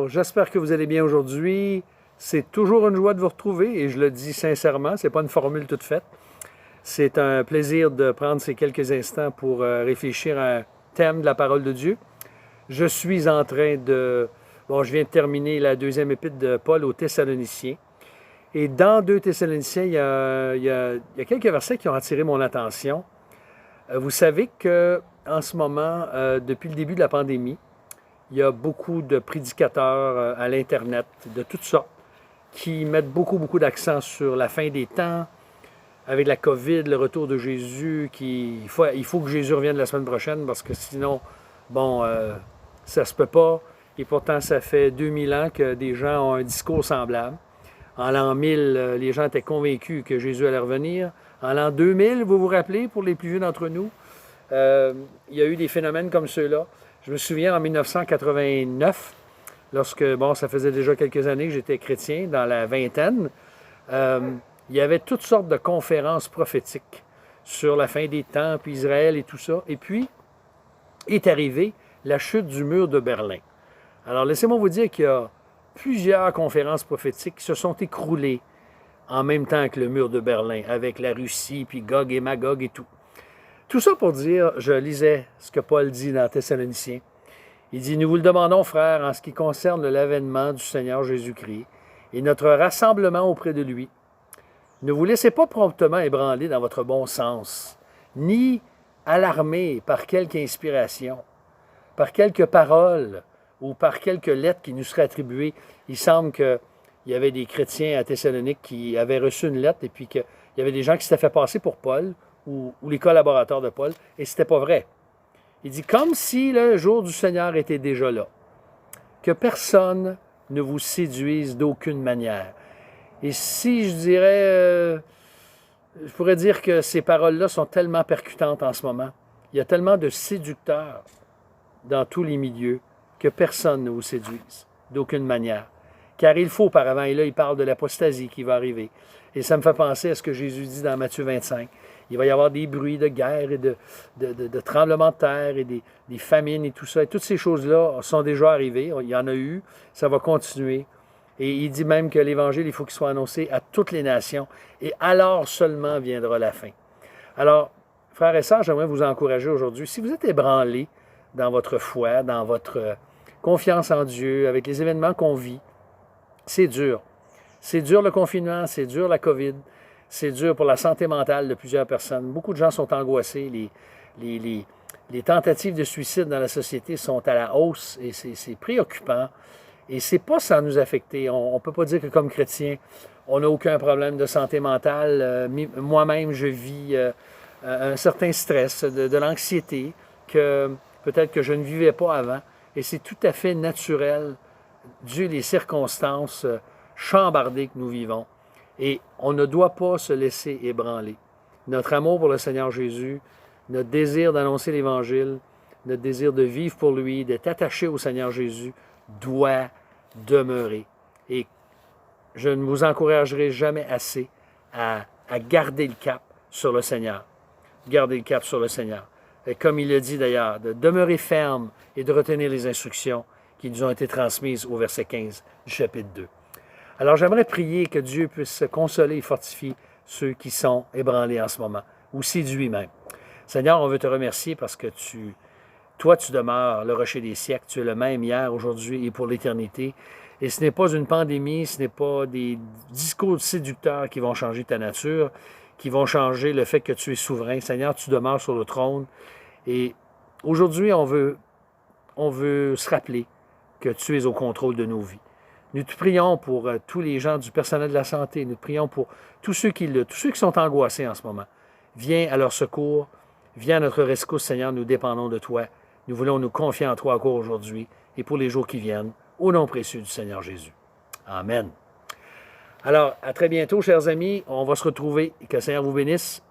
J'espère que vous allez bien aujourd'hui. C'est toujours une joie de vous retrouver et je le dis sincèrement, c'est pas une formule toute faite. C'est un plaisir de prendre ces quelques instants pour réfléchir à un thème de la parole de Dieu. Je suis en train de... Bon, je viens de terminer la deuxième épître de Paul aux Thessaloniciens. Et dans 2 Thessaloniciens, il y a quelques versets qui ont attiré mon attention. Vous savez que en ce moment, depuis le début de la pandémie, il y a beaucoup de prédicateurs à l'Internet de toutes sortes qui mettent beaucoup d'accent sur la fin des temps, avec la COVID, le retour de Jésus, il faut que Jésus revienne la semaine prochaine parce que sinon, bon, ça se peut pas. Et pourtant, ça fait 2000 ans que des gens ont un discours semblable. En l'an 1000, les gens étaient convaincus que Jésus allait revenir. En l'an 2000, vous vous rappelez, pour les plus vieux d'entre nous, il y a eu des phénomènes comme ceux-là. Je me souviens en 1989, lorsque, bon, ça faisait déjà quelques années que j'étais chrétien, dans la vingtaine, euh, il y avait toutes sortes de conférences prophétiques sur la fin des temps, puis Israël et tout ça. Et puis est arrivée la chute du mur de Berlin. Alors, laissez-moi vous dire qu'il y a plusieurs conférences prophétiques qui se sont écroulées en même temps que le mur de Berlin, avec la Russie, puis Gog et Magog et tout. Tout ça pour dire, je lisais ce que Paul dit dans Thessaloniciens. Il dit, nous vous le demandons, frères, en ce qui concerne l'avènement du Seigneur Jésus-Christ et notre rassemblement auprès de lui. Ne vous laissez pas promptement ébranler dans votre bon sens, ni alarmer par quelque inspiration, par quelques paroles ou par quelques lettres qui nous seraient attribuées. Il semble qu'il y avait des chrétiens à Thessalonique qui avaient reçu une lettre et puis qu'il y avait des gens qui s'étaient fait passer pour Paul ou les collaborateurs de Paul, et c'était pas vrai. Il dit, comme si le jour du Seigneur était déjà là, que personne ne vous séduise d'aucune manière. Et si je dirais, je pourrais dire que ces paroles-là sont tellement percutantes en ce moment. Il y a tellement de séducteurs dans tous les milieux que personne ne vous séduise d'aucune manière. Car il faut auparavant, et là il parle de l'apostasie qui va arriver. Et ça me fait penser à ce que Jésus dit dans Matthieu 25. Il va y avoir des bruits de guerre et de tremblements de terre et des famines et tout ça. Et toutes ces choses-là sont déjà arrivées. Il y en a eu. Ça va continuer. Et il dit même que l'Évangile, il faut qu'il soit annoncé à toutes les nations. Et alors seulement viendra la fin. Alors, frères et sœurs, j'aimerais vous encourager aujourd'hui. Si vous êtes ébranlés dans votre foi, dans votre confiance en Dieu, avec les événements qu'on vit, c'est dur. C'est dur le confinement, c'est dur la COVID, c'est dur pour la santé mentale de plusieurs personnes. Beaucoup de gens sont angoissés. Les tentatives de suicide dans la société sont à la hausse et c'est préoccupant. Et c'est pas sans nous affecter. On ne peut pas dire que comme chrétien, on n'a aucun problème de santé mentale. Moi-même, je vis un certain stress, de l'anxiété que peut-être que je ne vivais pas avant. Et c'est tout à fait naturel dû les circonstances chambardées que nous vivons. Et on ne doit pas se laisser ébranler. Notre amour pour le Seigneur Jésus, notre désir d'annoncer l'Évangile, notre désir de vivre pour lui, d'être attaché au Seigneur Jésus, doit demeurer. Et je ne vous encouragerai jamais assez à garder le cap sur le Seigneur. Garder le cap sur le Seigneur. Et comme il le dit d'ailleurs, de demeurer ferme et de retenir les instructions qui nous ont été transmises au verset 15 du chapitre 2. Alors j'aimerais prier que Dieu puisse consoler et fortifier ceux qui sont ébranlés en ce moment, ou séduits même. Seigneur, on veut te remercier parce que toi, tu demeures le rocher des siècles, tu es le même hier, aujourd'hui et pour l'éternité. Et ce n'est pas une pandémie, ce n'est pas des discours séducteurs qui vont changer ta nature, qui vont changer le fait que tu es souverain. Seigneur, tu demeures sur le trône. Et aujourd'hui, on veut se rappeler que tu es au contrôle de nos vies. Nous te prions pour tous les gens du personnel de la santé. Nous te prions pour tous ceux qui sont angoissés en ce moment. Viens à leur secours. Viens à notre rescousse, Seigneur. Nous dépendons de toi. Nous voulons nous confier en toi encore aujourd'hui et pour les jours qui viennent. Au nom précieux du Seigneur Jésus. Amen. Alors, à très bientôt, chers amis. On va se retrouver. Que le Seigneur vous bénisse.